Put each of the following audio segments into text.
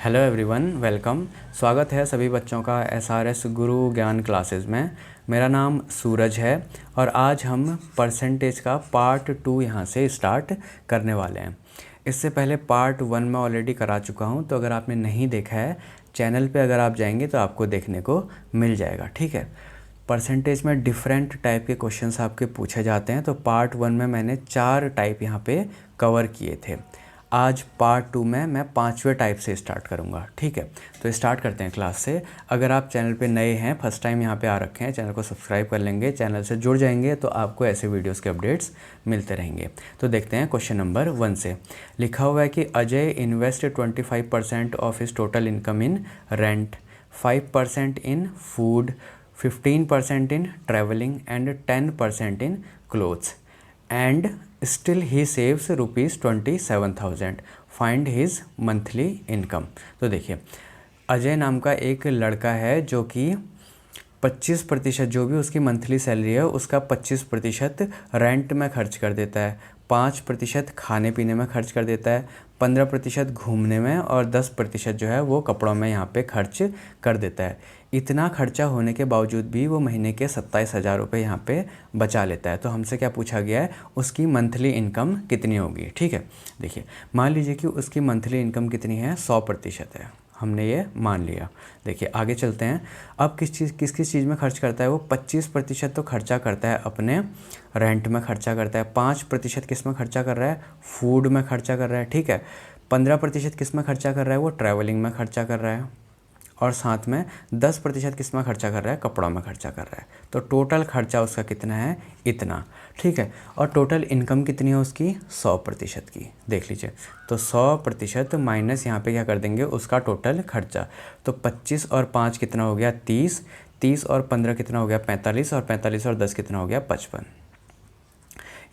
Hello everyone, welcome. स्वागत है सभी बच्चों का एसआरएस गुरु ज्ञान क्लासेस में। मेरा नाम सूरज है और आज हम परसेंटेज का पार्ट 2 यहाँ से स्टार्ट करने वाले हैं। इससे पहले पार्ट 1 में ऑलरेडी करा चुका हूँ, तो अगर आपने नहीं देखा है चैनल पे अगर आप जाएंगे तो आपको देखने को मिल जाएगा। ठीक है, परसेंटेज में डिफरेंट टाइप के क्वेश्चंस आपके पूछे जाते हैं, तो पार्ट 1 में मैंने 4 टाइप यहाँ पे कवर किए थे। आज पार्ट 2 में मैं 5वें टाइप से स्टार्ट करूँगा। ठीक है, तो स्टार्ट करते हैं क्लास से। अगर आप चैनल पे नए हैं, फर्स्ट टाइम यहाँ पे आ रखे हैं, चैनल को सब्सक्राइब कर लेंगे, चैनल से जुड़ जाएंगे तो आपको ऐसे वीडियोस के अपडेट्स मिलते रहेंगे। तो देखते हैं क्वेश्चन नंबर 1 से। लिखा हुआ है कि Ajay invest 25% of his total income in rent, 5% in food, 15% in traveling and 10% in clothes, and still he saves rupees 27,000. Find his monthly income. तो देखिए, अजय नाम का एक लड़का है जो कि 25% जो भी उसकी मंथली सैलरी है उसका 25% रेंट में खर्च कर देता है, 5% खाने पीने में खर्च कर देता है, 15% घूमने में और 10% जो है वो कपड़ों में यहाँ पे खर्च कर देता है। इतना खर्चा होने के बावजूद भी वो महीने के 27,000 रुपये यहाँ पे बचा लेता है। तो हमसे क्या पूछा गया है, उसकी मंथली इनकम कितनी होगी। ठीक है, देखिए मान लीजिए कि उसकी मंथली इनकम कितनी है, 100% है, हमने ये मान लिया। देखिए आगे चलते हैं। अब किस किस चीज़ में खर्च करता है वो, 25% तो खर्चा करता है अपने रेंट में खर्चा करता है, 5% किस में खर्चा कर रहा है, फूड में खर्चा कर रहा है। ठीक है, 15% किस में खर्चा कर रहा है, वो ट्रैवलिंग में खर्चा कर रहा है, और साथ में 10% किस में खर्चा कर रहा है, कपड़ों में खर्चा कर रहा है। तो टोटल खर्चा उसका कितना है, इतना। ठीक है, और टोटल इनकम कितनी है उसकी, 100% की। देख लीजिए, तो 100% माइनस यहाँ पे क्या कर देंगे, उसका टोटल खर्चा। तो 25 और 5 कितना हो गया, 30, 30 और 15 कितना हो गया, 45, और 45 और 10 कितना हो गया, 55।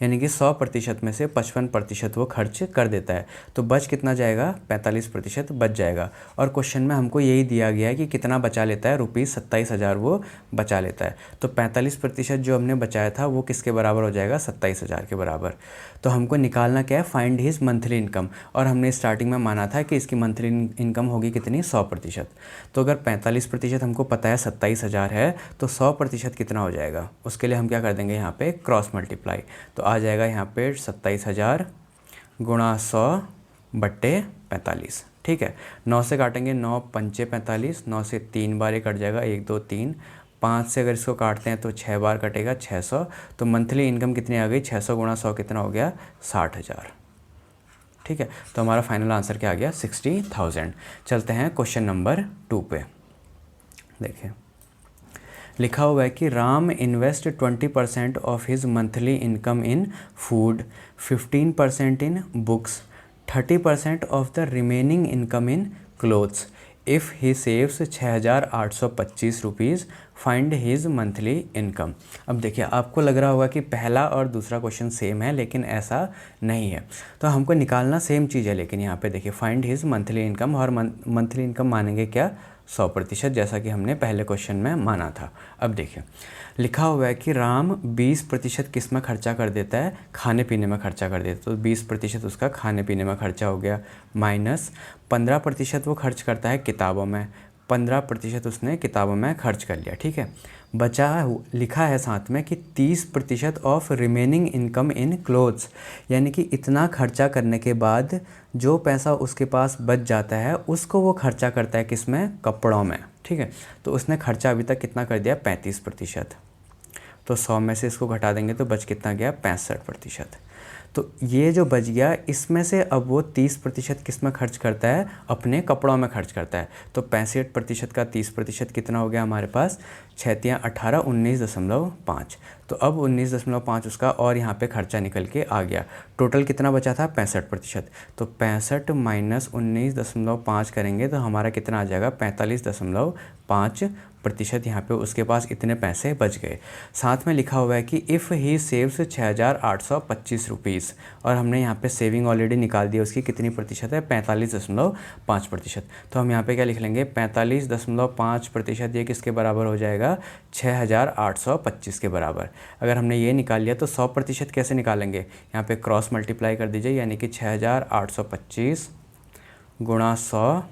यानी कि 100% में से 55% वो खर्च कर देता है। तो बच कितना जाएगा, 45% बच जाएगा। और क्वेश्चन में हमको यही दिया गया है कि कितना बचा लेता है, रुपीज़ 27,000 वो बचा लेता है। तो 45% जो हमने बचाया था वो किसके बराबर हो जाएगा, 27,000 के बराबर। तो हमको निकालना क्या है, फाइंड हिज मंथली इनकम। और हमने स्टार्टिंग में माना था कि इसकी मंथली इनकम होगी कितनी, 100%। तो अगर 45% हमको पता है 27,000 है, तो 100% कितना हो जाएगा, उसके लिए हम क्या कर देंगे, यहाँ पे क्रॉस मल्टीप्लाई। तो आ जाएगा यहाँ पे 27,000 गुणा 100/45। ठीक है, 9 से काटेंगे, 9 पंचे 45, 9 से 3 बार ये कट जाएगा, 1 2 3, 5 से अगर इसको काटते हैं तो 6 बार कटेगा, 600। तो मंथली इनकम कितनी आ गई, 600 गुणा 100 कितना हो गया, 60,000। ठीक है, तो हमारा फाइनल आंसर क्या आ गया, 60,000। चलते हैं क्वेश्चन नंबर 2 पे। देखिए लिखा हुआ है कि Ram invest 20% of his monthly income in food, 15% in books, 30% of the remaining income in clothes. If he saves 6,825 rupees, find his monthly income. अब देखिए, आपको लग रहा होगा कि पहला और दूसरा क्वेश्चन सेम है, लेकिन ऐसा नहीं है। तो हमको निकालना सेम चीज़ है, लेकिन यहाँ पे देखिए फाइंड हिज मंथली इनकम, और मंथली इनकम मानेंगे क्या, 100%, जैसा कि हमने पहले क्वेश्चन में माना था। अब देखिए लिखा हुआ है कि राम 20% किस में खर्चा कर देता है, खाने पीने में खर्चा कर देता है। तो 20% उसका खाने पीने में खर्चा हो गया, माइनस 15% वो खर्च करता है किताबों में, 15% उसने किताबों में खर्च कर लिया। ठीक है, लिखा है साथ में कि 30% of remaining income in clothes, यानी कि इतना खर्चा करने के बाद जो पैसा उसके पास बच जाता है उसको वो खर्चा करता है किस में, कपड़ों में। ठीक है, तो उसने खर्चा अभी तक कितना कर दिया, 35%। तो 100 में से इसको घटा देंगे तो बच कितना गया, 65%। तो ये जो बच गया, इसमें से अब वो 30% किस में खर्च करता है, अपने कपड़ों में खर्च करता है। तो 65% का 30% कितना हो गया हमारे पास, 6 × 18 19.5। तो अब 19.5 उसका और यहाँ पे खर्चा निकल के आ गया। टोटल कितना बचा था, 65%। तो 65 माइनस 19.5 करेंगे तो हमारा कितना आ जाएगा, 45.5%। यहाँ पे उसके पास इतने पैसे बच गए। साथ में लिखा हुआ है कि इफ़ ही सेव्स 6,825 रुपीज़, और हमने यहाँ पे सेविंग ऑलरेडी निकाल दी, उसकी कितनी प्रतिशत है, 45.5%। तो हम यहाँ पे क्या लिख लेंगे, 45.5%, ये किसके बराबर हो जाएगा, 6,825 के बराबर। अगर हमने ये निकाल लिया तो 100% कैसे निकालेंगे, यहाँ पे क्रॉस मल्टीप्लाई कर दीजिए, यानी कि 6,825 गुणा 100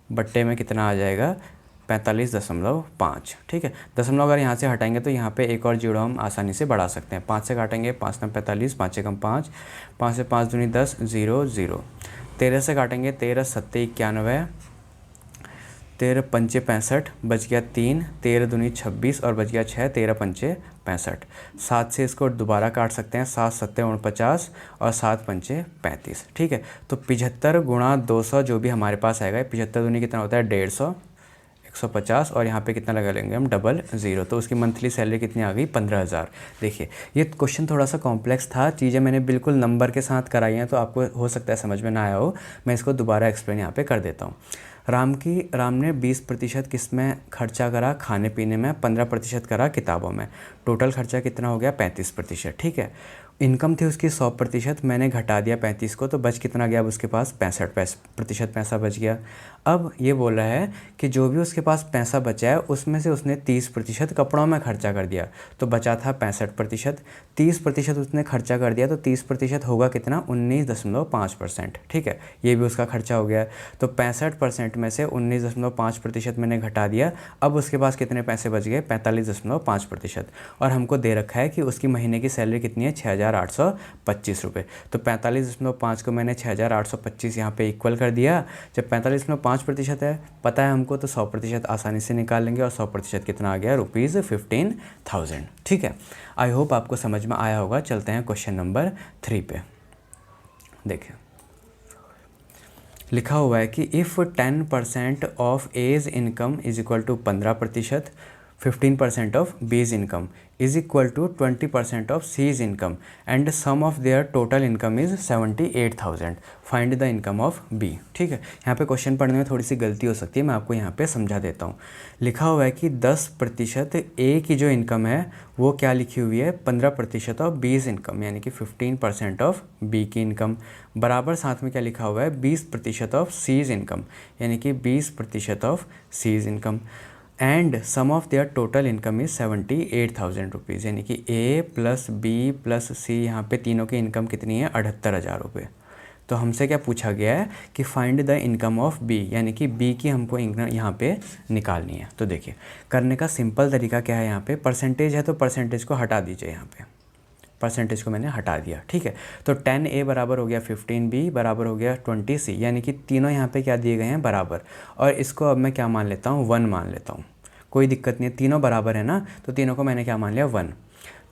बट्टे में कितना आ जाएगा 45.5। ठीक है, दशमलव अगर यहाँ से हटाएंगे तो यहाँ पे एक और जीरो हम आसानी से बढ़ा सकते हैं। 5 से काटेंगे 5 9 45, 5 एकम 5, 5 से 5 दूनी 10, 0 0। 13 से काटेंगे 13 7 91, 13 पंचे 65, बच गया 3, 13 दूनी 26 और बच गया 6, 13 पंचे 65। 7 से इसको दोबारा काट सकते हैं, 7 7 49 और 7 पंचे 35। ठीक है, तो 75 गुणा 200 जो भी हमारे पास आएगा, 75 दूनी कितना होता है 150, 150 और यहाँ पे कितना लगा लेंगे हम 00। तो उसकी मंथली सैलरी कितनी आ गई 15,000। देखिए ये क्वेश्चन थोड़ा सा कॉम्प्लेक्स था, चीज़ें मैंने बिल्कुल नंबर के साथ कराई हैं तो आपको हो सकता है समझ में ना आया हो। मैं इसको दोबारा एक्सप्लेन यहाँ पे कर देता हूँ। राम ने 20% किस में खर्चा करा, खाने पीने में, 15% करा किताबों में। टोटल खर्चा कितना हो गया 35%। ठीक है, इनकम थी उसकी 100%, मैंने घटा दिया 35 को तो बच कितना गया, अब उसके पास 65% पैसा बच गया। अब ये बोल रहा है कि जो भी उसके पास पैसा बचा है उसमें से उसने 30% कपड़ों में खर्चा कर दिया, तो बचा था 65%। 30% उसने खर्चा कर दिया तो 30% होगा कितना 19.5%। ठीक है, ये भी उसका खर्चा हो गया। तो 65% में से 19.5% मैंने घटा दिया, अब उसके पास कितने पैसे बच गए 45.5%। और हमको दे रखा है कि उसकी महीने की सैलरी कितनी है 6,825 रुपये। तो 45.5 को मैंने 6,825 यहाँ पे इक्वल कर दिया। जब 45.5% है पता है हमको, तो 100% आसानी से निकाल लेंगे और 100% कितना आ गया ₹15,000। ठीक है, आई होप आपको समझ में आया होगा। चलते हैं क्वेश्चन नंबर 3 पे। देखिए लिखा हुआ है कि if 10% of A's income is equal to 15%, 15% of B's income is equal to 20% of C's income and sum of their total income is 78,000. Find the income of B. ठीक है, यहाँ पे क्वेश्चन पढ़ने में थोड़ी सी गलती हो सकती है, मैं आपको यहाँ पे समझा देता हूँ। लिखा हुआ है कि 10% A की जो इनकम है वो क्या लिखी हुई है 15% ऑफ B's इनकम, यानी कि 15% ऑफ B की इनकम, बराबर साथ में क्या लिखा हुआ है 20% ऑफ C's इनकम, यानी कि 20% of C's income and sum of their total income is 78,000 rupees, यानी कि A plus B plus C, यहाँ पे तीनों की इनकम कितनी है 78,000 रुपये। तो हमसे क्या पूछा गया है कि find the income of B, यानी कि बी की हमको इनकम यहाँ पे निकालनी है। तो देखिए करने का सिंपल तरीका क्या है, यहाँ पे परसेंटेज है तो परसेंटेज को हटा दीजिए, यहाँ पे परसेंटेज को मैंने हटा दिया। ठीक है, तो 10A बराबर हो गया 15B बराबर हो गया 20C, यानी कि तीनों यहाँ पे क्या दिए गए हैं बराबर। और इसको अब मैं क्या मान लेता हूँ 1 मान लेता हूँ, कोई दिक्कत नहीं है, तीनों बराबर है ना, तो तीनों को मैंने क्या मान लिया 1।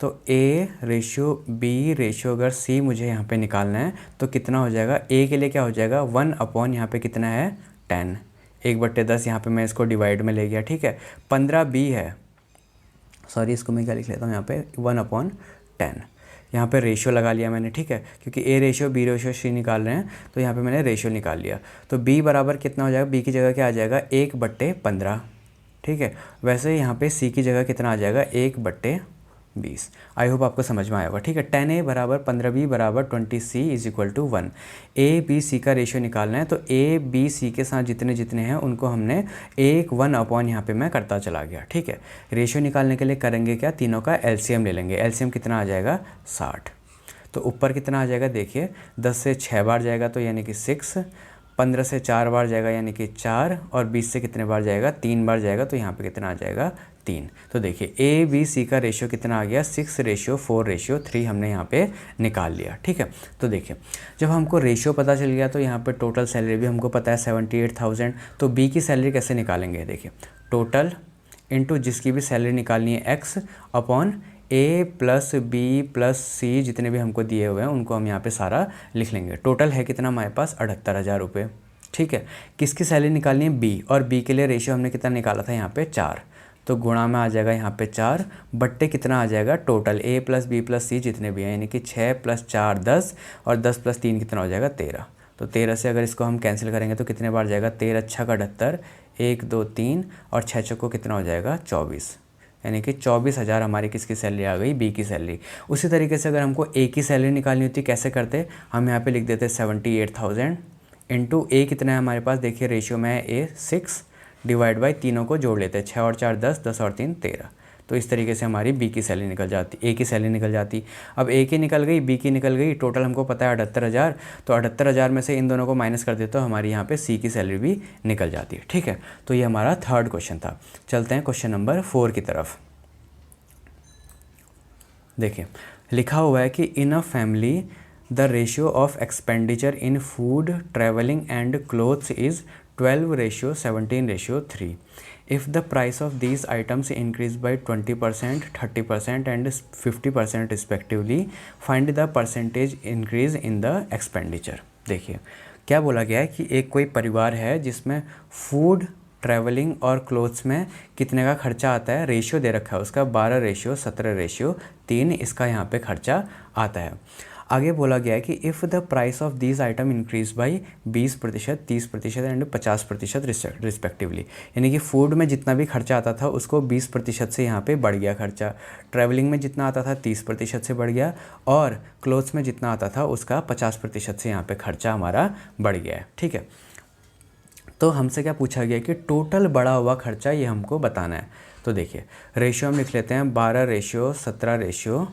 तो A रेशियो B रेशियो अगर C मुझे यहाँ पे निकालना है तो कितना हो जाएगा, A के लिए क्या हो जाएगा 1 अपॉन यहाँ पे कितना है 10, 1/10 यहाँ पे मैं इसको डिवाइड में ले गया। ठीक है, 15B है, सॉरी इसको मैं क्या लिख लेता हूँ यहाँ पे 1/10, यहाँ पे रेशियो लगा लिया मैंने। ठीक है, क्योंकि A ratio B ratio C निकाल रहे हैं तो यहाँ पे मैंने रेशियो निकाल लिया। तो B बराबर कितना हो जाएगा, B की जगह क्या आ जाएगा 1/15। ठीक है, वैसे यहाँ पे C की जगह कितना आ जाएगा 1/20। आई होप आपको समझ में आया होगा। ठीक है, 10A बराबर 15B बराबर 20C is equal to 1। A B C का रेशियो निकालना है तो A B C के साथ जितने जितने हैं उनको हमने 1 अपॉन यहाँ पे मैं करता चला गया। ठीक है, रेशियो निकालने के लिए करेंगे क्या, तीनों का LCM ले लेंगे। LCM कितना आ जाएगा 60। तो ऊपर कितना आ जाएगा देखिए, 10 से 6 बार जाएगा तो यानी कि 6, 15 से 4 बार जाएगा यानी कि 4, और 20 से कितने बार जाएगा 3 बार जाएगा, तो यहाँ पे कितना आ जाएगा 3। तो देखिए A B C का रेशियो कितना आ गया 6:4:3 हमने यहाँ पे निकाल लिया। ठीक है, तो देखिए जब हमको रेशियो पता चल गया तो यहाँ पे टोटल सैलरी भी हमको पता है 78,000। तो B की सैलरी कैसे निकालेंगे, देखिए टोटल इंटू जिसकी भी सैलरी निकालनी है X upon A plus B plus C जितने भी हमको दिए हुए हैं उनको हम यहाँ पे सारा लिख लेंगे। टोटल है कितना हमारे पास 78,000 रुपये। ठीक है, किसकी सैलरी निकालनी है B, और B के लिए रेशियो हमने कितना निकाला था यहाँ पे 4, तो गुणा में आ जाएगा यहाँ पे 4 बट्टे कितना आ जाएगा total A plus B plus C जितने भी हैं, यानी कि 6 + 4 10 और 10 + 3 कितना हो जाएगा 13। तो 13 से अगर इसको हम कैंसिल करेंगे तो कितने बार जाएगा 13 × 6 = 78, 1 2 3 और 6 चौको कितना हो जाएगा 24, यानी कि 24,000 हमारी किसकी सैलरी आ गई B की सैलरी। उसी तरीके से अगर हमको A की सैलरी निकालनी होती कैसे करते, हम यहाँ पे लिख देते 78,000 इंटू A कितना है हमारे पास, देखिए रेशियो में है A 6 डिवाइड बाई तीनों को जोड़ लेते हैं, 6 और 4 10, 10 और 3 13, तो तो इस तरीके से हमारी बी की सैलरी निकल जाती, ए की सैलरी निकल जाती। अब ए की निकल गई, बी की निकल गई, टोटल हमको पता है 78,000, तो 78,000 में से इन दोनों को माइनस कर देते तो हमारी यहाँ पे सी की सैलरी भी निकल जाती है। ठीक है, तो ये हमारा थर्ड क्वेश्चन था। चलते हैं क्वेश्चन नंबर 4 की तरफ। देखिए लिखा हुआ है कि in a family the ratio of expenditure in food, travelling and clothes is 12:17:3। If the price of these items increase by 20%, 30% and 50% respectively, find the percentage increase in the expenditure। देखिए क्या बोला गया है कि एक कोई परिवार है जिसमें फूड, ट्रैवलिंग और क्लोथ्स में कितने का खर्चा आता है, रेशियो दे रखा है उसका 12:17:3 इसका यहाँ पे खर्चा आता है। आगे बोला गया है कि if the price of these item increase by 20%, 30% and 50% respectively, यानी कि फूड में जितना भी खर्चा आता था उसको 20% से यहाँ पे बढ़ गया खर्चा, ट्रैवलिंग में जितना आता था 30% से बढ़ गया, और क्लोथ्स में जितना आता था उसका 50% से यहाँ पे खर्चा हमारा बढ़ गया है। ठीक है, तो हमसे क्या पूछा गया कि टोटल बढ़ा हुआ खर्चा ये हमको बताना है। तो देखिए रेशियो हम लिख लेते हैं 12:17:3।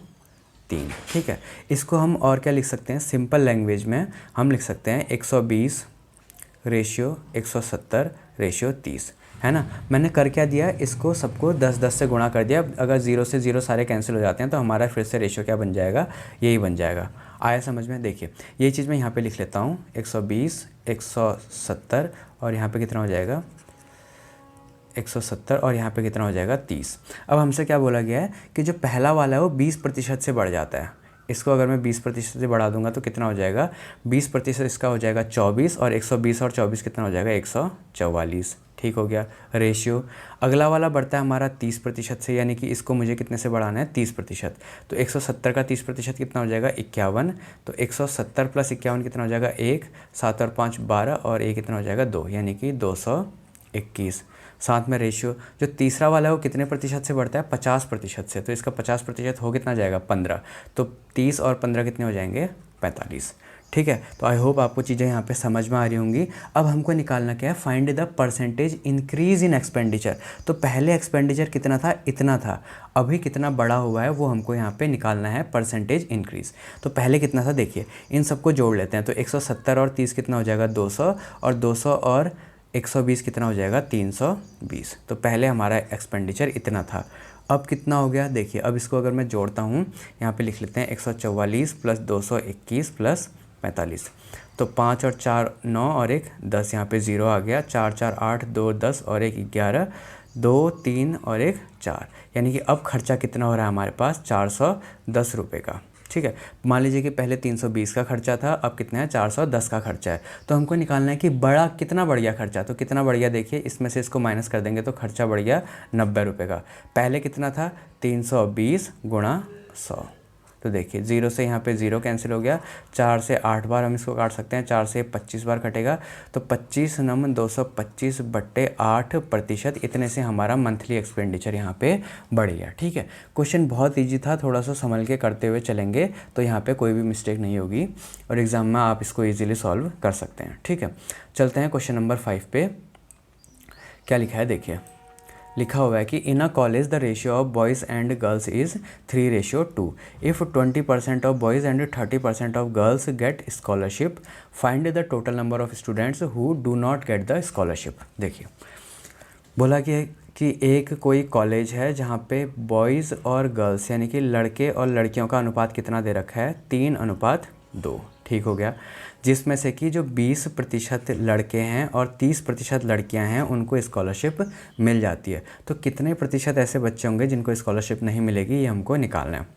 ठीक है, इसको हम और क्या लिख सकते हैं, सिंपल लैंग्वेज में हम लिख सकते हैं 120:170:30, है ना। मैंने कर क्या दिया, इसको सबको 10-10 से गुणा कर दिया। अगर 0 से 0 सारे कैंसिल हो जाते हैं तो हमारा फिर से रेशियो क्या बन जाएगा, यही बन जाएगा। आया समझ में। देखिए ये चीज़ मैं यहाँ पे लिख लेता हूँ 120, 170 और यहाँ पे कितना हो जाएगा 170 और यहाँ पे कितना हो जाएगा 30। अब हमसे क्या बोला गया है कि जो पहला वाला है वो 20% से बढ़ जाता है। इसको अगर मैं 20% से बढ़ा दूंगा तो कितना हो जाएगा, 20% इसका हो जाएगा 24 और 120 और 24 कितना हो जाएगा 144। ठीक हो गया रेशियो। अगला वाला बढ़ता है हमारा 30% से, यानी कि इसको मुझे कितने से बढ़ाना है 30%। तो 170 का 30% कितना हो जाएगा 51। तो 170 + 51 कितना हो जाएगा 1, 7 और 5 12 और 1 कितना हो जाएगा 2, यानी कि 221। साथ में रेशियो जो तीसरा वाला है वो कितने प्रतिशत से बढ़ता है 50% से, तो इसका 50% हो कितना जाएगा 15। तो 30 और 15 कितने हो जाएंगे 45। ठीक है, तो आई होप आपको चीज़ें यहाँ पे समझ में आ रही होंगी। अब हमको निकालना क्या है, find the percentage increase in expenditure. तो पहले एक्सपेंडिचर कितना था, इतना था, अभी कितना बड़ा हुआ है वो हमको यहाँ पे निकालना है परसेंटेज इंक्रीज़। तो पहले कितना था देखिए, इन सबको जोड़ लेते हैं। तो 170 और 30 कितना हो जाएगा 200 और 200 और 120 कितना हो जाएगा 320। तो पहले हमारा एक्सपेंडिचर इतना था, अब कितना हो गया देखिए। अब इसको अगर मैं जोड़ता हूँ यहाँ पे लिख लेते हैं 144 + 221 + 45। तो 5 और 4 9 और 1 10, यहाँ पे 0 आ गया। 4 4 8 2 10 और 1 11, 2 3 और 1 4, यानी कि अब खर्चा कितना हो रहा है हमारे पास 410 रुपये का। ठीक है, मान लीजिए कि पहले 320 का खर्चा था, अब कितना है 410 का खर्चा है। तो हमको निकालना है कि बड़ा कितना बढ़ गया खर्चा। तो कितना बढ़ गया देखिए, इसमें से इसको माइनस कर देंगे तो खर्चा बढ़ गया 90 रुपये का। पहले कितना था 320 × 100। तो देखिए 0 से यहाँ पे 0 कैंसिल हो गया। 4 से 8 बार हम इसको काट सकते हैं, 4 से 25 बार कटेगा। तो 25 नम 225/8%, इतने से हमारा मंथली एक्सपेंडिचर यहाँ पे बढ़ गया। ठीक है, क्वेश्चन बहुत ईजी था, थोड़ा सा संभल के करते हुए चलेंगे तो यहाँ पे कोई भी मिस्टेक नहीं होगी और एग्ज़ाम में आप इसको ईजिली सॉल्व कर सकते हैं। ठीक है, चलते हैं क्वेश्चन नंबर 5 पे। क्या लिखा है देखिए, लिखा हुआ है कि in a college the ratio of boys and girls is 3:2। If 20% of boys and 30% of girls get scholarship, find the total number of students who do not get the scholarship. देखिए बोला कि एक कोई कॉलेज है जहाँ पे boys और girls यानी कि लड़के और लड़कियों का अनुपात कितना दे रखा है 3:2। ठीक हो गया, जिसमें से कि जो 20% लड़के हैं और 30% लड़कियां हैं उनको स्कॉलरशिप मिल जाती है। तो कितने प्रतिशत ऐसे बच्चे होंगे जिनको स्कॉलरशिप नहीं मिलेगी, ये हमको निकालना है।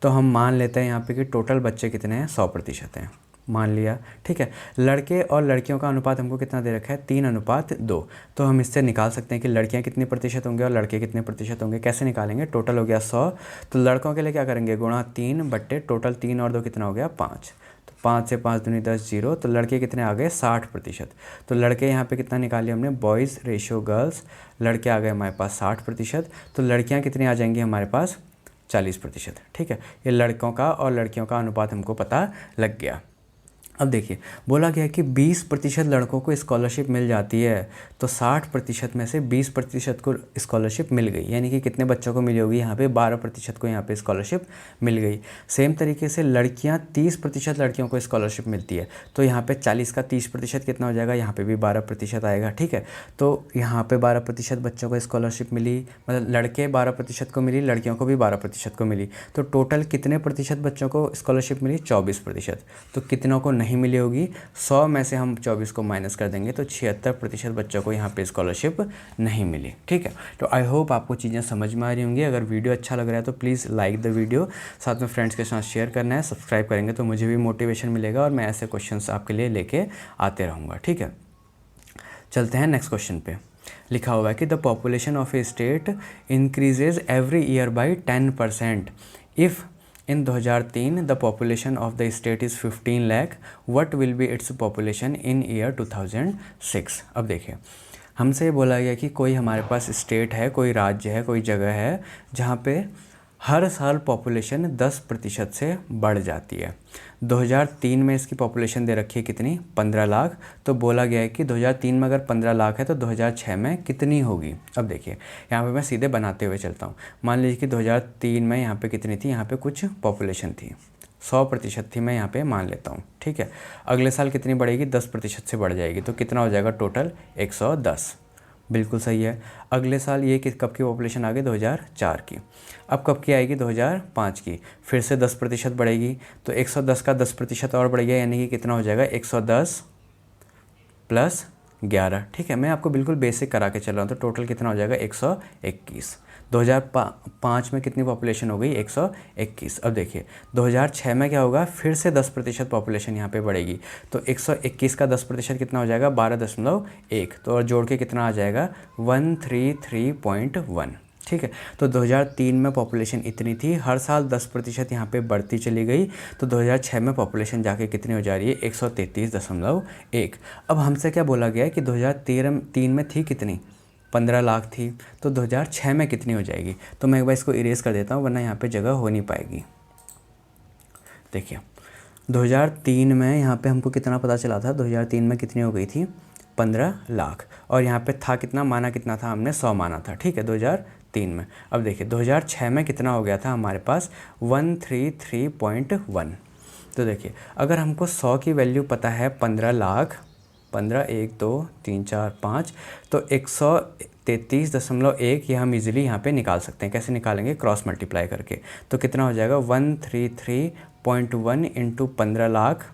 तो हम मान लेते हैं यहाँ पे कि टोटल बच्चे कितने हैं 100% हैं, मान लिया। ठीक है, लड़के और लड़कियों का अनुपात हमको कितना दे रखा है 3:2। तो हम इससे निकाल सकते हैं कि लड़कियां कितने प्रतिशत होंगे और लड़के कितने प्रतिशत होंगे। कैसे निकालेंगे, टोटल हो गया 100, तो लड़कों के लिए क्या करेंगे गुणा 3 बट्टे टोटल 3 और 2 कितना हो गया 5। 5 से 5 दूनी 10 0, तो लड़के कितने आ गए 60%। तो लड़के यहाँ पे कितना निकाले हमने, बॉयज़ रेशियो गर्ल्स, लड़के आ गए हमारे पास 60%, तो लड़कियाँ कितनी आ जाएंगी हमारे पास 40%। ठीक है, ये लड़कों का और लड़कियों का अनुपात हमको पता लग गया। अब देखिए बोला गया है कि 20% लड़कों को स्कॉलरशिप मिल जाती है, तो 60% में से 20% को स्कॉलरशिप मिल गई, यानी कि कितने बच्चों को मिली होगी यहाँ पे 12% को यहाँ पे स्कॉलरशिप मिल गई। सेम तरीके से लड़कियाँ 30% लड़कियों को स्कॉलरशिप मिलती है, तो यहाँ पे 40 का 30% कितना हो जाएगा, यहाँ पे भी 12% आएगा। ठीक है, तो यहाँ पे 12% बच्चों को स्कॉलरशिप मिली, मतलब लड़के 12% को मिली, लड़कियों को भी 12% को मिली, तो टोटल कितने प्रतिशत बच्चों को स्कॉलरशिप मिली, 24%। तो कितनों को नहीं मिली होगी, 100 में से हम 24 को माइनस कर देंगे तो 76% बच्चों को यहाँ पे स्कॉलरशिप नहीं मिली। ठीक है, तो आई होप आपको चीज़ें समझ में आ रही होंगी। अगर वीडियो अच्छा लग रहा है तो प्लीज़ लाइक द वीडियो, साथ में फ्रेंड्स के साथ शेयर करना है, सब्सक्राइब करेंगे तो मुझे भी मोटिवेशन मिलेगा और मैं ऐसे क्वेश्चंस आपके लिए लेके आते रहूँगा। ठीक है, चलते हैं नेक्स्ट क्वेश्चन पे। लिखा हुआ है कि the population of A state increases every year by 10%। If in 2003 the population of the state is 15 lakh, what will be its population in year 2006। अब देखिए हमसे बोला गया कि कोई हमारे पास स्टेट है, कोई राज्य है, कोई जगह है जहाँ पे हर साल पॉपुलेशन 10% से बढ़ जाती है। 2003 में इसकी पॉपुलेशन दे रखी है कितनी, 15 लाख। तो बोला गया है कि 2003 में अगर 15 लाख है तो 2006 में कितनी होगी। अब देखिए यहाँ पे मैं सीधे बनाते हुए चलता हूँ। मान लीजिए कि 2003 में यहाँ पे कितनी थी, यहाँ पे कुछ पॉपुलेशन थी, 100% थी, मैं यहाँ पे मान लेता हूँ। ठीक है, अगले साल कितनी बढ़ेगी, 10% से बढ़ जाएगी, तो कितना हो जाएगा टोटल 110। बिल्कुल सही है। अगले साल ये कब की पॉपुलेशन आ गई, 2004 की। अब कब की आएगी, 2005 की, फिर से 10% बढ़ेगी, तो 110 का 10% और बढ़ गया, यानी कि कितना हो जाएगा 110 प्लस 11। ठीक है, मैं आपको बिल्कुल बेसिक करा के चल रहा हूँ, तो टोटल कितना हो जाएगा 121। 2005 में कितनी पॉपुलेशन हो गई, 121। अब देखिए 2006 में क्या होगा, फिर से 10% पॉपुलेशन यहाँ पे बढ़ेगी, तो 121 का 10% कितना हो जाएगा, 12.1। तो और जोड़ के कितना आ जाएगा, 133.1। ठीक है, तो 2003 में पॉपुलेशन इतनी थी, हर साल 10% यहाँ पे बढ़ती चली गई, तो 2006 में पॉपुलेशन जाके कितनी हो जा रही है, 133.1। अब हमसे क्या बोला गया है कि 2003 में थी कितनी, 15 लाख थी, तो 2006 में कितनी हो जाएगी। तो मैं एक बार इसको इरेज कर देता हूँ वरना यहाँ पे जगह हो नहीं पाएगी। देखिए 2003 में यहाँ पे हमको कितना पता चला था, 2003 में कितनी हो गई थी, 15 लाख, और यहाँ पे था कितना, माना कितना था हमने, 100 माना था। ठीक है, 2003 में। अब देखिए 2006 में कितना हो गया था हमारे पास, 133.1। तो देखिए अगर हमको 100 की वैल्यू पता है 15 लाख, 15 1 2 3 4 5, तो 133.1 ये हम इजीली यहाँ पे निकाल सकते हैं। कैसे निकालेंगे, क्रॉस मल्टीप्लाई करके। तो कितना हो जाएगा, 133.1 इंटू 15 लाख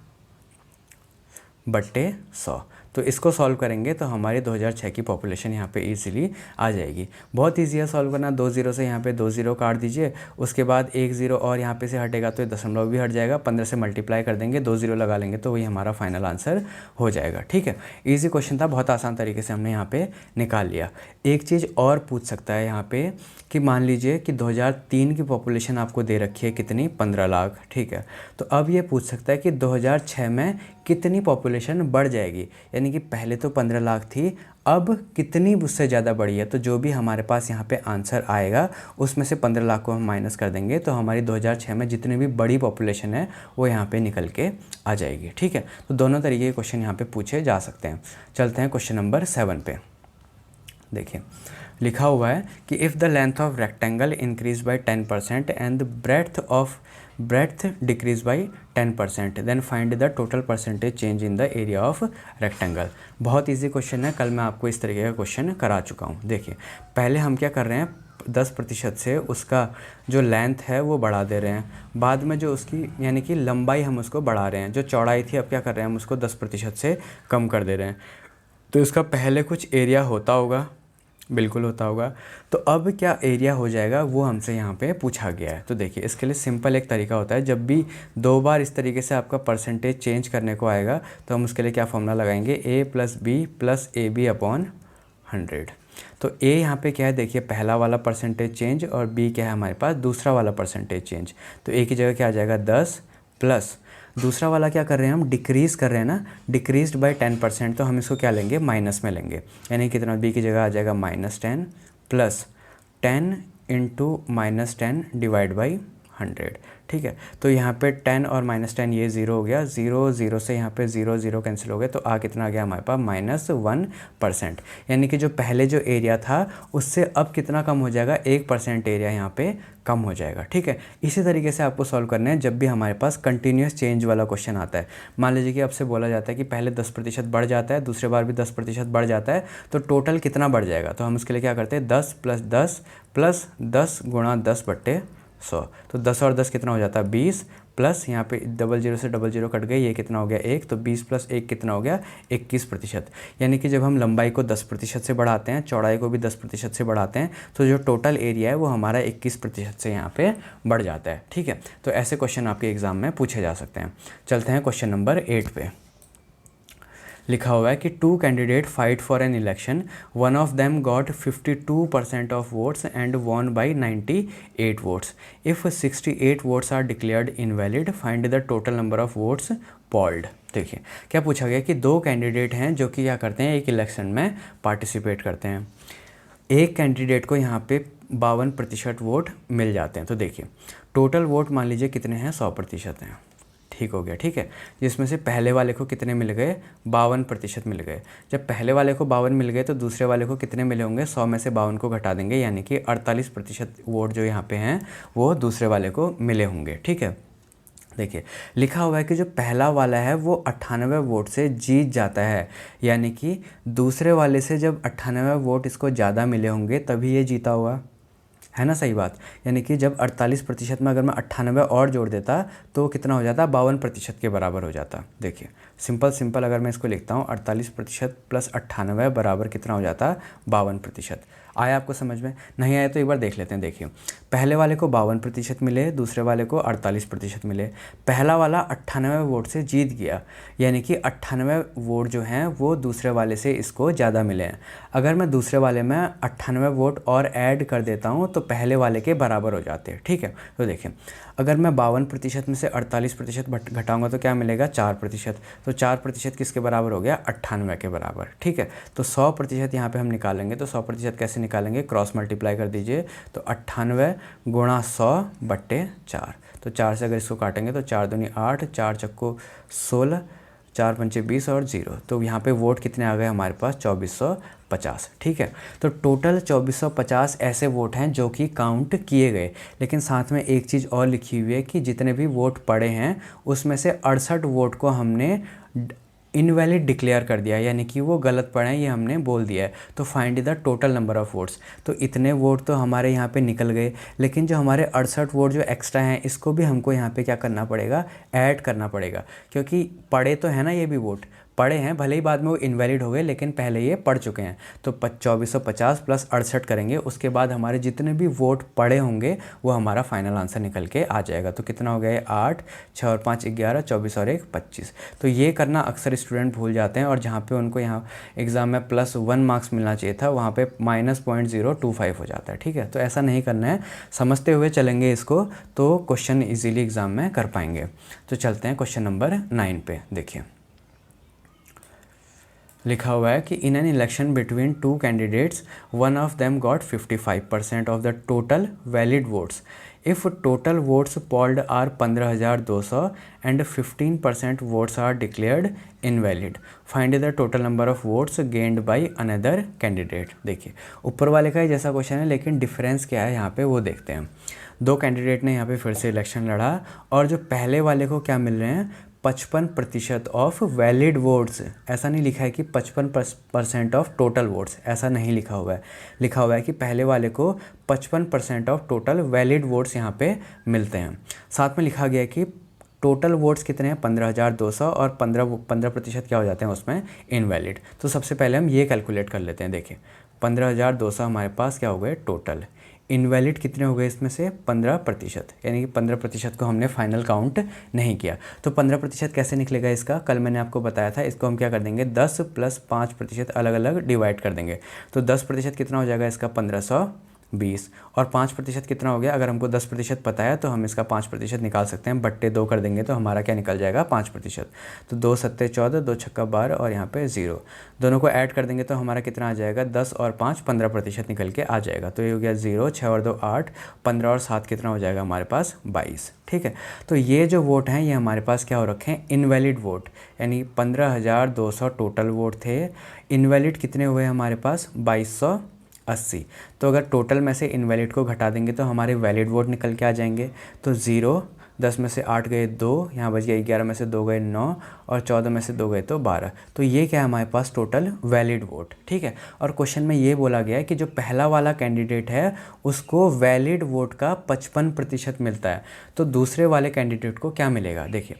बट्टे 100। तो इसको सॉल्व करेंगे तो हमारी 2006 की पॉपुलेशन यहाँ पे इजीली आ जाएगी। बहुत ईजी है सॉल्व करना। 2 जीरो से यहाँ पे 2 जीरो काट दीजिए, उसके बाद 1 जीरो और यहाँ पे से हटेगा तो ये दशमलव भी हट जाएगा। 15 से मल्टीप्लाई कर देंगे, 2 जीरो लगा लेंगे तो वही हमारा फाइनल आंसर हो जाएगा। ठीक है, ईजी क्वेश्चन था, बहुत आसान तरीके से हमने यहाँ पे निकाल लिया। एक चीज़ और पूछ सकता है यहाँ पे कि मान लीजिए कि 2003 की पॉपुलेशन आपको दे रखी है कितनी, 15 लाख। ठीक है, तो अब ये पूछ सकता है कि 2006 में कितनी पॉपुलेशन बढ़ जाएगी, यानी कि पहले तो 15 लाख थी, अब कितनी उससे ज़्यादा बढ़ी है। तो जो भी हमारे पास यहाँ पे आंसर आएगा उसमें से 15 लाख को हम माइनस कर देंगे, तो हमारी 2006 में जितनी भी बड़ी पॉपुलेशन है वो यहाँ पे निकल के आ जाएगी। ठीक है, तो दोनों तरीके के क्वेश्चन यहाँ पे पूछे जा सकते हैं। चलते हैं क्वेश्चन नंबर 7 पे। देखिए लिखा हुआ है कि if the length of rectangle increase by 10% and breadth decrease by 10%, then find the total percentage change in the area of rectangle। बहुत इजी क्वेश्चन है, कल मैं आपको इस तरीके का क्वेश्चन करा चुका हूँ। देखिए पहले हम क्या कर रहे हैं, 10% से उसका जो लेंथ है वो बढ़ा दे रहे हैं, बाद में जो उसकी यानी कि लंबाई हम उसको बढ़ा रहे हैं। जो चौड़ाई थी अब क्या कर रहे हैं, हम उसको 10% से कम कर दे रहे हैं। तो इसका पहले कुछ एरिया होता होगा, बिल्कुल होता होगा। तो अब क्या एरिया हो जाएगा वो हमसे यहाँ पे पूछा गया है। तो देखिए इसके लिए सिंपल एक तरीका होता है, जब भी 2 बार इस तरीके से आपका परसेंटेज चेंज करने को आएगा तो हम उसके लिए क्या फॉर्मूला लगाएंगे, a + b + ab/100। तो a यहाँ पे क्या है, देखिए पहला वाला परसेंटेज चेंज, और b क्या है हमारे पास, दूसरा वाला परसेंटेज चेंज। तो a की जगह क्या आ जाएगा 10 प्लस दूसरा वाला क्या कर रहे हैं हम, डिक्रीज़ कर रहे हैं ना, डिक्रीज्ड बाय 10%, तो हम इसको क्या लेंगे, माइनस में लेंगे। यानी कितना, b की जगह आ जाएगा -10 प्लस 10 इंटू -10 डिवाइड बाई 100। ठीक है, तो यहाँ पे 10 और -10 ये 0 हो गया, 0 0 से यहाँ पे 0 0 कैंसिल हो गया, तो कितना आ गया हमारे पास -1%। यानी कि जो पहले जो एरिया था उससे अब कितना कम हो जाएगा, 1% एरिया यहाँ पे कम हो जाएगा। ठीक है, इसी तरीके से आपको सॉल्व करना है जब भी हमारे पास कंटिन्यूस चेंज वाला क्वेश्चन आता है। मान लीजिए कि आपसे बोला जाता है कि पहले 10% बढ़ जाता है, दूसरे बार भी 10% बढ़ जाता है, तो टोटल कितना बढ़ जाएगा। तो हम उसके लिए क्या करते हैं, 10 + 10 + 10 × 10/100। तो 10 और 10 कितना हो जाता है, 20, प्लस यहाँ पे 00 से 00 कट गए, ये कितना हो गया 1, तो 20 + 1 कितना हो गया 21%। यानी कि जब हम लंबाई को 10% से बढ़ाते हैं, चौड़ाई को भी 10% से बढ़ाते हैं, तो जो टोटल एरिया है वो हमारा 21% से यहाँ पे बढ़ जाता है। ठीक है, तो ऐसे क्वेश्चन आपके एग्जाम में पूछे जा सकते हैं। चलते हैं क्वेश्चन नंबर 8 पे। लिखा हुआ है कि 2 candidate fight for an election, one of them got 52% of votes and won by 98 votes. If 68 votes are declared invalid, find the total number of votes polled. देखिए क्या पूछा गया कि 2 कैंडिडेट हैं जो कि क्या करते हैं, एक इलेक्शन में पार्टिसिपेट करते हैं। एक कैंडिडेट को यहाँ पे 52% वोट मिल जाते हैं। तो देखिए टोटल वोट मान लीजिए कितने हैं, 100% हैं। ठीक हो गया, ठीक है, जिसमें से पहले वाले को कितने मिल गए, 52% मिल गए। जब पहले वाले को 52 मिल गए तो दूसरे वाले को कितने मिले होंगे, 100 में से 52 को घटा देंगे, यानी कि 48% वोट जो यहाँ पे हैं वो दूसरे वाले को मिले होंगे। ठीक है, देखिए लिखा हुआ है कि जो पहला वाला है वो 98 वोट से जीत जाता है, यानी कि दूसरे वाले से जब 98 वोट इसको ज़्यादा मिले होंगे तभी ये जीता होगा, है ना, सही बात। यानी कि जब 48% में अगर मैं 98 और जोड़ देता तो कितना हो जाता, 52% के बराबर हो जाता। देखिए सिंपल अगर मैं इसको लिखता हूँ, 48% + 98 बराबर कितना हो जाता, 52%। आया आपको समझ में? नहीं आया तो एक बार देख लेते हैं। देखिए पहले वाले को 52% मिले, दूसरे वाले को 48% मिले। पहला वाला 98 वोट से जीत गया, यानी कि 98 वोट जो हैं वो दूसरे वाले से इसको ज़्यादा मिले हैं। अगर मैं दूसरे वाले में 98 वोट और ऐड कर देता हूँ तो पहले वाले के बराबर हो जाते हैं। ठीक है, तो देखिए अगर मैं 52% में से 48% घटाऊंगा तो क्या मिलेगा, 4%। तो 4% किसके बराबर हो गया, 98 के बराबर। ठीक है, तो 100% यहाँ पे हम निकालेंगे, तो 100% कैसे निकालेंगे, क्रॉस मल्टीप्लाई कर दीजिए, तो 98 × 100/4। तो 4 से अगर इसको काटेंगे तो 4 दूनी 8, 4 चक्को 16, 4 पंचे 20 और 0, तो यहाँ पे वोट कितने आ गए हमारे पास, 2450। ठीक है, तो टोटल 2450 ऐसे वोट हैं जो कि काउंट किए गए। लेकिन साथ में एक चीज़ और लिखी हुई है कि जितने भी वोट पड़े हैं उसमें से 68 वोट को हमने इनवैलिड डिक्लेयर कर दिया, यानी कि वो गलत पड़े हैं, ये हमने बोल दिया है। तो find the total number of votes. तो इतने वोट तो हमारे यहाँ पे निकल गए, लेकिन जो हमारे 68 वोट जो एक्स्ट्रा हैं इसको भी हमको यहाँ पे क्या करना पड़ेगा, ऐड करना पड़ेगा, क्योंकि पड़े तो है ना, ये भी वोट पढ़े हैं, भले ही बाद में वो इनवैलिड हो गए लेकिन पहले ये पढ़ चुके हैं। तो 2450 + 68 करेंगे, उसके बाद हमारे जितने भी वोट पड़े होंगे वो हमारा फाइनल आंसर निकल के आ जाएगा। तो कितना हो गया, 8, 6 और 5 11, 24 और 1 25। तो ये करना अक्सर स्टूडेंट भूल जाते हैं, और जहाँ पे उनको यहाँ एग्ज़ाम में +1 मार्क्स मिलना चाहिए था वहाँ पे -0.025 हो जाता है। ठीक है, तो ऐसा नहीं करना है, समझते हुए चलेंगे इसको तो क्वेश्चन ईजिली एग्ज़ाम में कर पाएंगे। तो चलते हैं क्वेश्चन नंबर 9 पे। देखिए लिखा हुआ है कि in an election between 2 candidates, one of them got 55% of the total valid votes. If total votes polled are 15,200 and 15% votes are declared invalid, find the total number of votes gained by another candidate. देखिए ऊपर वाले का ही जैसा question है, लेकिन difference क्या है यहाँ पे वो देखते हैं। 2 कैंडिडेट ने यहाँ पे फिर से इलेक्शन लड़ा, और जो पहले वाले को क्या मिल रहे हैं, 55% ऑफ वैलिड वोट्स। ऐसा नहीं लिखा है कि 55% ऑफ टोटल वोट्स, ऐसा नहीं लिखा हुआ है। लिखा हुआ है कि पहले वाले को 55% ऑफ टोटल वैलिड वोट्स यहाँ पे मिलते हैं। साथ में लिखा गया है कि टोटल वोट्स कितने हैं, 15,200, और 15% क्या हो जाते हैं उसमें, इनवैलिड। तो सबसे पहले हम ये कैलकुलेट कर लेते हैं। देखिए 15,200 हमारे पास क्या हो गए टोटल, इनवैलिड कितने हो गए इसमें से, 15%, यानी कि 15% को हमने फाइनल काउंट नहीं किया। तो 15% कैसे निकलेगा इसका, कल मैंने आपको बताया था, इसको हम क्या कर देंगे, 10 + 5% अलग अलग डिवाइड कर देंगे। तो 10% कितना हो जाएगा इसका, 1500, 20 और 5% कितना हो गया, अगर हमको 10% पता है तो हम इसका 5% निकाल सकते हैं, बट्टे 2 कर देंगे तो हमारा क्या निकल जाएगा 5%। तो 2 सत्ते 14, 2 छक्का 12 और यहाँ पे 0, दोनों को ऐड कर देंगे तो हमारा कितना आ जाएगा, 10 और 5 15% निकल के आ जाएगा। तो ये हो गया 0, 6 और 2 8, 15 और 7 कितना हो जाएगा हमारे पास 22। ठीक है, तो ये जो वोट हैं ये हमारे पास क्या हो रखे हैं, इनवैलिड वोट, यानी 15,200 टोटल वोट थे, इनवैलिड कितने हुए हमारे पास 2280। तो अगर टोटल में से इनवैलिड को घटा देंगे तो हमारे वैलिड वोट निकल के आ जाएंगे। तो 0, 10 में से 8 गए 2, यहाँ बच गया 11 में से 2 गए 9 और 14 में से 2 गए तो 12। तो ये क्या है हमारे पास टोटल वैलिड वोट। ठीक है, और क्वेश्चन में ये बोला गया है कि जो पहला वाला कैंडिडेट है उसको वैलिड वोट का 55% मिलता है, तो दूसरे वाले कैंडिडेट को क्या मिलेगा। देखिए,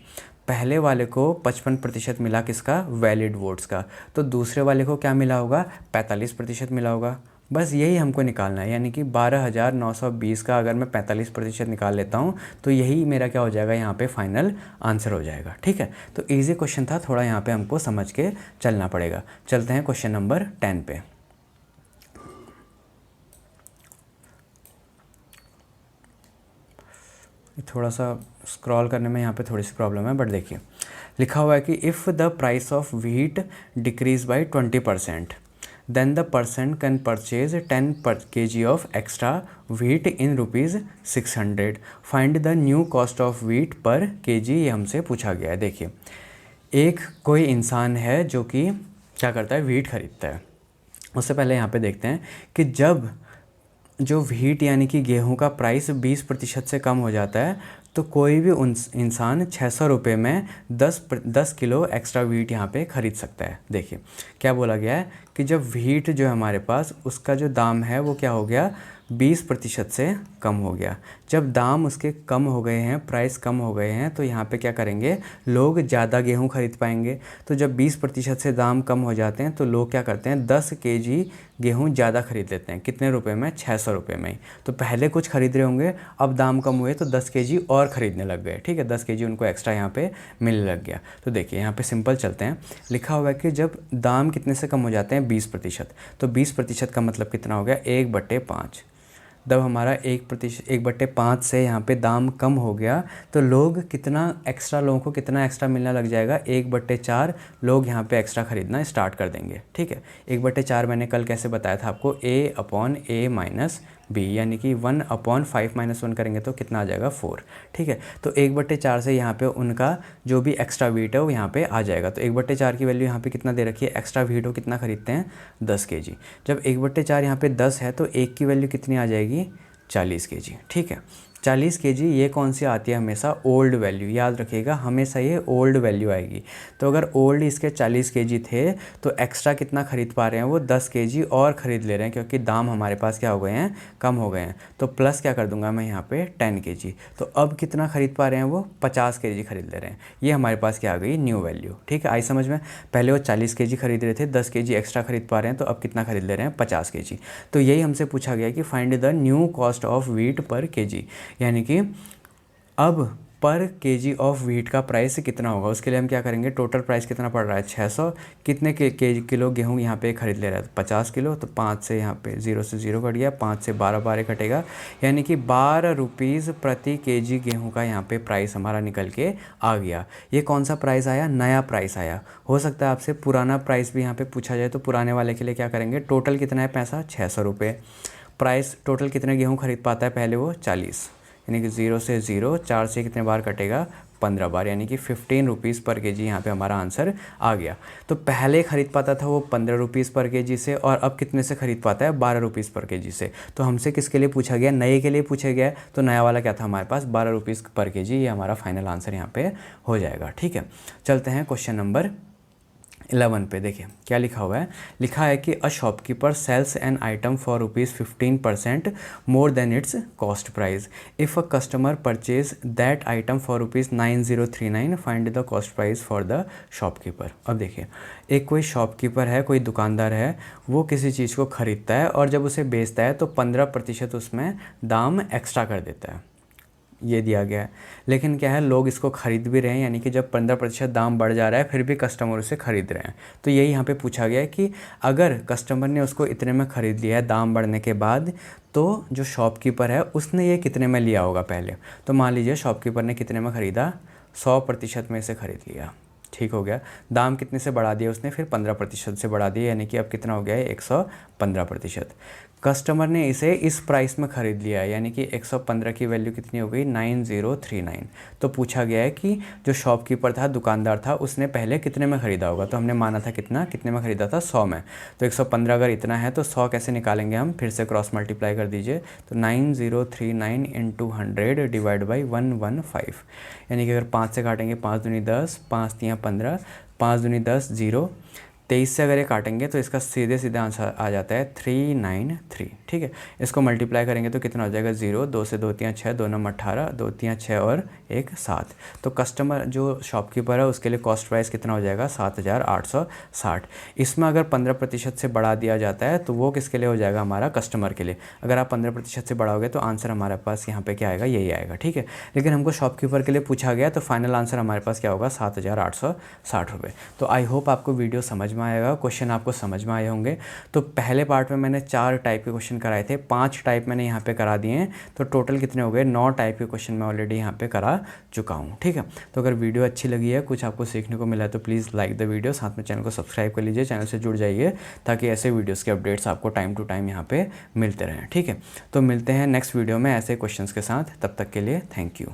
पहले वाले को 55% मिला किसका, वैलिड वोट्स का, तो दूसरे वाले को क्या मिला होगा, 45% मिला होगा। बस यही हमको निकालना है, यानी कि 12,920 का अगर मैं 45% निकाल लेता हूँ तो यही मेरा क्या हो जाएगा, यहाँ पे फाइनल आंसर हो जाएगा। ठीक है, तो इजी क्वेश्चन था, थोड़ा यहाँ पे हमको समझ के चलना पड़ेगा। चलते हैं क्वेश्चन नंबर 10 पे। थोड़ा सा स्क्रॉल करने में यहाँ पे थोड़ी सी प्रॉब्लम है, बट देखिए लिखा हुआ है कि if the price of wheat decrease by 20%, then the person can purchase 10 per kg of extra wheat in ₹600. Find the new cost of wheat per kg, ये हमसे पूछा गया है। देखिए, एक कोई इंसान है जो कि क्या करता है, व्हीट खरीदता है। उससे पहले यहाँ पे देखते हैं कि जब जो व्हीट यानी कि गेहूं का प्राइस 20% से कम हो जाता है तो कोई भी इंसान 600 रुपये में 10 किलो एक्स्ट्रा व्हीट यहाँ पे ख़रीद सकता है। देखिए क्या बोला गया है कि जब व्हीट जो है हमारे पास उसका जो दाम है वो क्या हो गया, 20% से कम हो गया। जब दाम उसके कम हो गए हैं, प्राइस कम हो गए हैं, तो यहाँ पे क्या करेंगे, लोग ज़्यादा गेहूँ खरीद पाएंगे। तो जब 20% से दाम कम हो जाते हैं तो लोग क्या करते हैं, 10 केजी गेहूँ ज़्यादा खरीद लेते हैं। कितने रुपए में, 600 रुपये में ही। तो पहले कुछ खरीद रहे होंगे, अब दाम कम हुए तो 10 केजी और ख़रीदने लग गए। ठीक है, 10 केजी उनको एक्स्ट्रा यहाँ पे मिलने लग गया। तो देखिए यहाँ पे सिंपल चलते हैं, लिखा हुआ है कि जब दाम कितने से कम हो जाते हैं, 20%, तो 20% का मतलब कितना हो गया, 1/5। जब हमारा 1/5 से यहाँ पे दाम कम हो गया तो लोग कितना एक्स्ट्रा, लोगों को कितना एक्स्ट्रा मिलना लग जाएगा, 1/4 लोग यहाँ पे एक्स्ट्रा ख़रीदना स्टार्ट कर देंगे। ठीक है, 1/4 मैंने कल कैसे बताया था आपको, A/A-B, यानी कि 1/5 - 1 करेंगे तो कितना आ जाएगा, 4। ठीक है, तो 1/4 से यहाँ पे उनका जो भी एक्स्ट्रा व्हीट है वो यहाँ पे आ जाएगा। तो 1/4 की वैल्यू यहाँ पे कितना दे रखी है, एक्स्ट्रा व्हीट हो कितना खरीदते हैं, 10 केजी। जब 1/4 यहाँ पे 10 है तो 1 की वैल्यू कितनी आ जाएगी, 40 केजी। ठीक है, 40 केजी ये कौन सी आती है, हमेशा ओल्ड वैल्यू, याद रखिएगा हमेशा ये ओल्ड वैल्यू आएगी। तो अगर ओल्ड इसके 40 केजी थे तो एक्स्ट्रा कितना खरीद पा रहे हैं, वो 10 केजी और ख़रीद ले रहे हैं, क्योंकि दाम हमारे पास क्या हो गए हैं, कम हो गए हैं। तो प्लस क्या कर दूंगा मैं यहाँ पे 10 केजी, तो अब कितना खरीद पा रहे हैं, वो 50 केजी खरीद ले रहे हैं। ये हमारे पास क्या आ गई, न्यू वैल्यू। ठीक है, आई समझ में, पहले वो 40 केजी खरीद रहे थे, 10 केजी एक्स्ट्रा खरीद पा रहे हैं, तो अब कितना खरीद ले रहे हैं, 50 केजी। तो यही हमसे पूछा गया कि find the new cost of wheat पर केजी, यानी कि अब पर केजी ऑफ व्हीट का प्राइस कितना होगा। उसके लिए हम क्या करेंगे, टोटल प्राइस कितना पड़ रहा है, 600, कितने किलो गेहूँ यहाँ पे खरीद ले रहा है, 50 किलो। तो 5 से यहाँ पे 0 से 0 कट गया, 5 से 12 कटेगा, यानी कि 12 रुपीज़ प्रति केजी गेहूँ का यहाँ पे प्राइस हमारा निकल के आ गया। ये कौन सा प्राइस आया, नया प्राइस आया। हो सकता है आपसे पुराना प्राइस भी यहाँ पे पूछा जाए, तो पुराने वाले के लिए क्या करेंगे, टोटल कितना है पैसा, 600 रुपये। प्राइस टोटल कितने गेहूँ खरीद पाता है, पहले वो 40, यानी कि 0 से 0, 4 से कितने बार कटेगा, 15 बार, यानी कि 15 रुपीज़ पर केजी यहाँ पे हमारा आंसर आ गया। तो पहले ख़रीद पाता था वो 15 रुपीज़ पर केजी से, और अब कितने से ख़रीद पाता है, 12 रुपीज़ पर केजी से। तो हमसे किसके लिए पूछा गया, नए के लिए पूछा गया, तो नया वाला क्या था हमारे पास, 12 रुपीज़ पर केजी। ये हमारा फाइनल आंसर यहाँ पे हो जाएगा। ठीक है, चलते हैं क्वेश्चन नंबर 11 पे। देखिए क्या लिखा हुआ है, लिखा है कि a shopkeeper sells an item for ₹15% more than its cost price. If a customer purchase that item for ₹9039, find the cost price for the shopkeeper. अब देखिए, एक कोई शॉपकीपर है, कोई दुकानदार है, वो किसी चीज़ को ख़रीदता है और जब उसे बेचता है तो 15% उसमें दाम एक्स्ट्रा कर देता है। ये दिया गया है। लेकिन क्या है, लोग इसको ख़रीद भी रहे हैं, यानी कि जब 15% दाम बढ़ जा रहा है फिर भी कस्टमर उसे ख़रीद रहे हैं। तो यही यहाँ पे पूछा गया है कि अगर कस्टमर ने उसको इतने में ख़रीद लिया है दाम बढ़ने के बाद, तो जो शॉपकीपर है उसने ये कितने में लिया होगा पहले। तो मान लीजिए शॉपकीपर ने कितने में ख़रीदा, 100% में इसे ख़रीद लिया, ठीक हो गया। दाम कितने से बढ़ा दिया उसने, फिर 15% से बढ़ा दिया, यानी कि अब कितना हो गया है, 115%। कस्टमर ने इसे इस प्राइस में ख़रीद लिया है, यानी कि 115 की वैल्यू कितनी हो गई, 9039। तो पूछा गया है कि जो शॉपकीपर था, दुकानदार था, उसने पहले कितने में ख़रीदा होगा। तो हमने माना था कितने में ख़रीदा था, 100 में। तो 115 अगर इतना है तो 100 कैसे निकालेंगे हम, फिर से क्रॉस मल्टीप्लाई कर दीजिए। तो 9039 × 100 डिवाइड बाई 115, यानी कि अगर 5 से काटेंगे 5 दूनी 10, 5 तियाँ 15, 5 दूनी 10, 0, 23 से अगर ये काटेंगे तो इसका सीधे आंसर आ जाता है 393, ठीक है। इसको मल्टीप्लाई करेंगे तो कितना हो जाएगा, 0, 2 से 2 तियाँ 6, 2 नंबर 18, 2 तियाँ 6 और 1 7। तो कस्टमर जो शॉपकीपर है उसके लिए कॉस्ट प्राइस कितना हो जाएगा, 7860। इसमें अगर 15% से बढ़ा दिया जाता है तो वो किसके लिए हो जाएगा, हमारा कस्टमर के लिए। अगर आप 15% से बढ़ाओगे तो आंसर हमारे पास यहाँ पे क्या आएगा, यही आएगा, ठीक है। लेकिन हमको शॉपकीपर के लिए पूछा गया तो फाइनल आंसर हमारे पास क्या होगा, 7860 रुपये। तो आई होप आपको वीडियो समझ में आएगा, क्वेश्चन आपको समझ में आए होंगे। तो पहले पार्ट में मैंने 4 टाइप के क्वेश्चन कराए थे, 5 टाइप मैंने यहाँ पे करा दिए हैं। तो टोटल कितने हो गए, 9 टाइप के क्वेश्चन मैं ऑलरेडी यहाँ पे करा चुका हूँ, ठीक है। तो अगर वीडियो अच्छी लगी है, कुछ आपको सीखने को मिला है तो प्लीज़ लाइक द वीडियो, साथ में चैनल को सब्सक्राइब कर लीजिए, चैनल से जुड़ जाइए ताकि ऐसे वीडियोज़ के अपडेट्स आपको टाइम टू टाइम यहाँ पे मिलते रहें, ठीक है। तो मिलते हैं नेक्स्ट वीडियो में ऐसे क्वेश्चंस के साथ, तब तक के लिए थैंक यू।